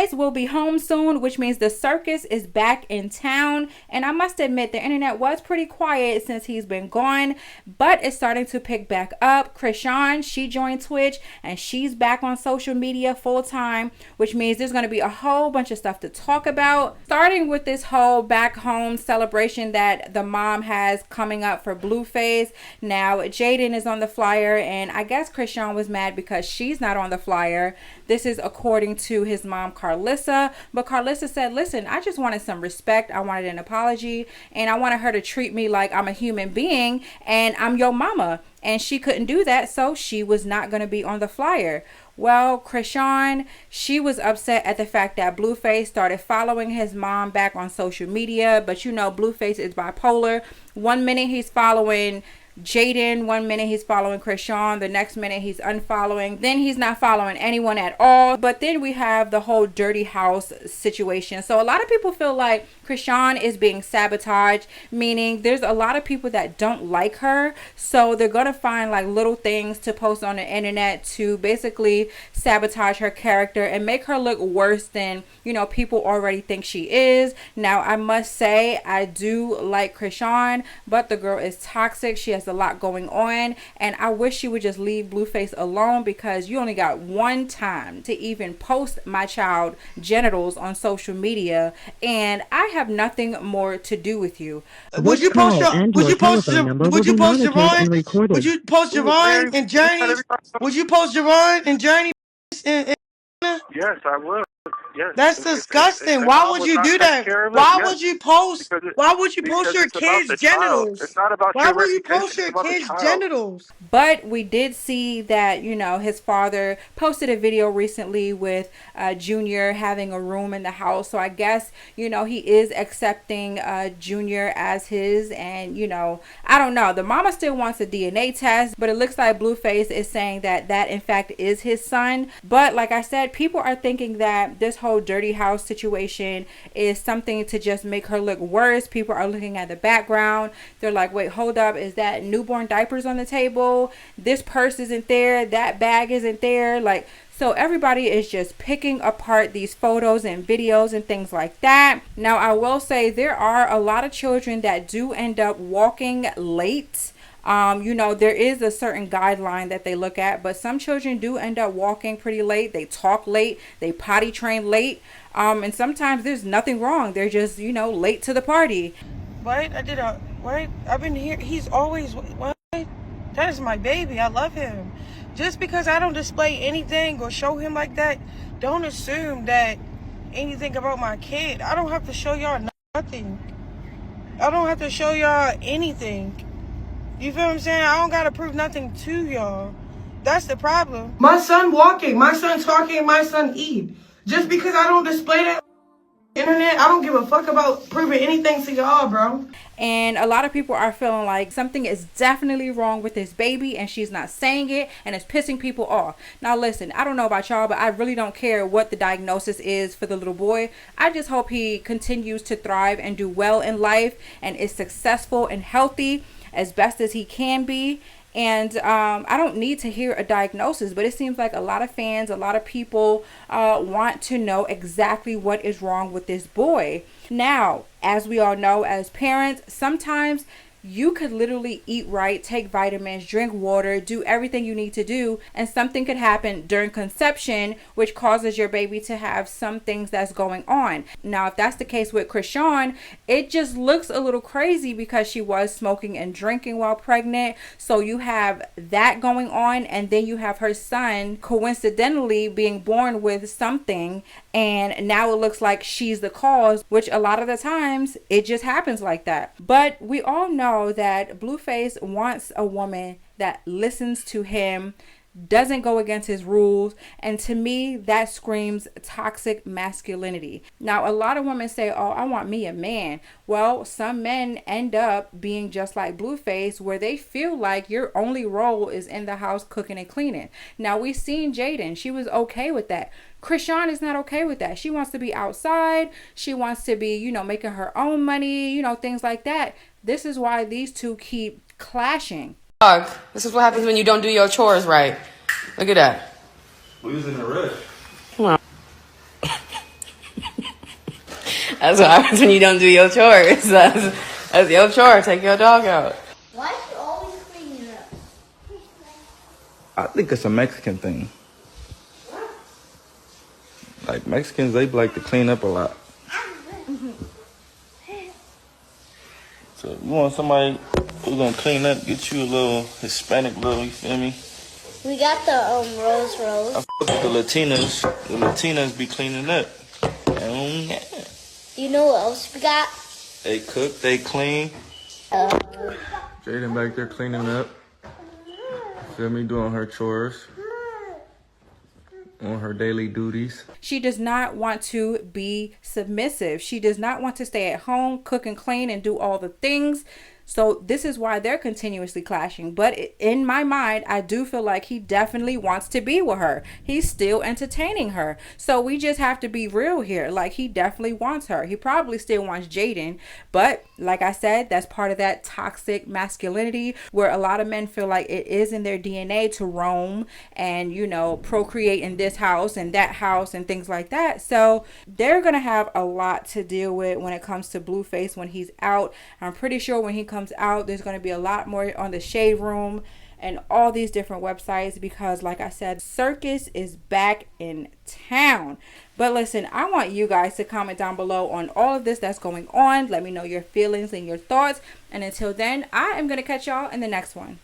Blueface will be home soon, which means the circus is back in town. And I must admit, the internet was pretty quiet since he's been gone, but it's starting to pick back up. Chrisean, she joined Twitch and she's back on social media full time, which means there's going to be a whole bunch of stuff to talk about, starting with this whole back home celebration that the mom has coming up for Blueface. Now, Jaden is on the flyer, and I guess Chrisean was mad because she's not on the flyer. This is according to his mom, Carlissa. But Carlissa said, listen, I just wanted some respect. I wanted an apology, and I wanted her to treat me like I'm a human being and I'm your mama. And she couldn't do that, so she was not going to be on the flyer. Well, Chrisean, she was upset at the fact that Blueface started following his mom back on social media. But you know, Blueface is bipolar. One minute he's following Jaden, one minute he's following Chrisean, the next minute he's unfollowing, then he's not following anyone at all. But then we have the whole dirty house situation. So a lot of people feel like Chrisean is being sabotaged, meaning there's a lot of people that don't like her, so they're gonna find like little things to post on the internet to basically sabotage her character and make her look worse than, you know, people already think she is. Now, I must say, I do like Chrisean, but the girl is toxic. She has a lot going on, and I wish she would just leave Blueface alone, because you only got one time to even post my child genitals on social media, and I have nothing more to do with you. Would you post your would you post Javon and Journey? Would you post Javon and Journey? Yes, I would. Yes. That's disgusting. Why would you do that? Why would you post? Why would you post your kids' genitals? It's not about Why your would you reputation. post your It's about the kids' child. genitals? But we did see that, you know, his father posted a video recently with Junior having a room in the house. So I guess, you know, he is accepting Junior as his. And, you know, I don't know. The mama still wants a DNA test, but it looks like Blueface is saying that that in fact is his son. But like I said, people are thinking that this whole dirty house situation is something to just make her look worse. People are looking at the background. They're like, wait, hold up. Is that newborn diapers on the table? This purse isn't there. That bag isn't there. Like, so everybody is just picking apart these photos and videos and things like that. Now, I will say there are a lot of children that do end up walking late. You know, there is a certain guideline that they look at, but some children do end up walking pretty late. They talk late, they potty train late, and sometimes there's nothing wrong. They're just, you know, late to the party. What? What? I've been here. He's always, what? That is my baby. I love him. Just because I don't display anything or show him like that, don't assume that anything about my kid. I don't have to show y'all nothing. I don't have to show y'all anything. You feel what I'm saying? I don't gotta prove nothing to y'all. That's the problem. My son walking, my son talking, my son eat. Just because I don't display that internet, I don't give a fuck about proving anything to y'all, bro. And a lot of people are feeling like something is definitely wrong with this baby, and she's not saying it, and it's pissing people off. Now listen, I don't know about y'all, but I really don't care what the diagnosis is for the little boy. I just hope he continues to thrive and do well in life and is successful and healthy as best as he can be. And I don't need to hear a diagnosis, but it seems like a lot of fans, a lot of people want to know exactly what is wrong with this boy. Now, as we all know, as parents, sometimes you could literally eat right, take vitamins, drink water, do everything you need to do, and something could happen during conception which causes your baby to have some things that's going on. Now, if that's the case with Chrisean, it just looks a little crazy because she was smoking and drinking while pregnant. So you have that going on, and then you have her son coincidentally being born with something, and now it looks like she's the cause, which a lot of the times it just happens like that. But we all know that Blueface wants a woman that listens to him, doesn't go against his rules, and to me that screams toxic masculinity. Now, a lot of women say, oh, I want me a man. Well, some men end up being just like Blueface, where they feel like your only role is in the house cooking and cleaning. Now, we've seen Jaden, she was okay with that. Chrisean is not okay with that. She wants to be outside. She wants to be, you know, making her own money, you know, things like that. This is why these two keep clashing. Dog, this is what happens when you don't do your chores right. Look at that. We was in a rush. Come on. That's what happens when you don't do your chores. That's your chore. Take your dog out. Why are you always cleaning up? I think it's a Mexican thing. Like Mexicans, they like to clean up a lot. So you want somebody who's gonna clean up, get you a little Hispanic little, you feel me? We got the Rose. I fuck with the Latinas. The Latinas be cleaning up. Yeah. You know what else we got? They cook, they clean. Jaden back there cleaning up. Feel me, doing her chores. On her daily duties. She does not want to be submissive. She does not want to stay at home, cook and clean and do all the things. So this is why they're continuously clashing. But in my mind, I do feel like he definitely wants to be with her. He's still entertaining her. So we just have to be real here. Like, he definitely wants her. He probably still wants Jaden. But like I said, that's part of that toxic masculinity where a lot of men feel like it is in their DNA to roam and, you know, procreate in this house and that house and things like that. So they're going to have a lot to deal with when it comes to Blueface when he's out. I'm pretty sure when he comes out, there's going to be a lot more on the Shade Room and all these different websites because, like I said, Circus is back in town. But listen, I want you guys to comment down below on all of this that's going on. Let me know your feelings and your thoughts. And until then, I am going to catch y'all in the next one.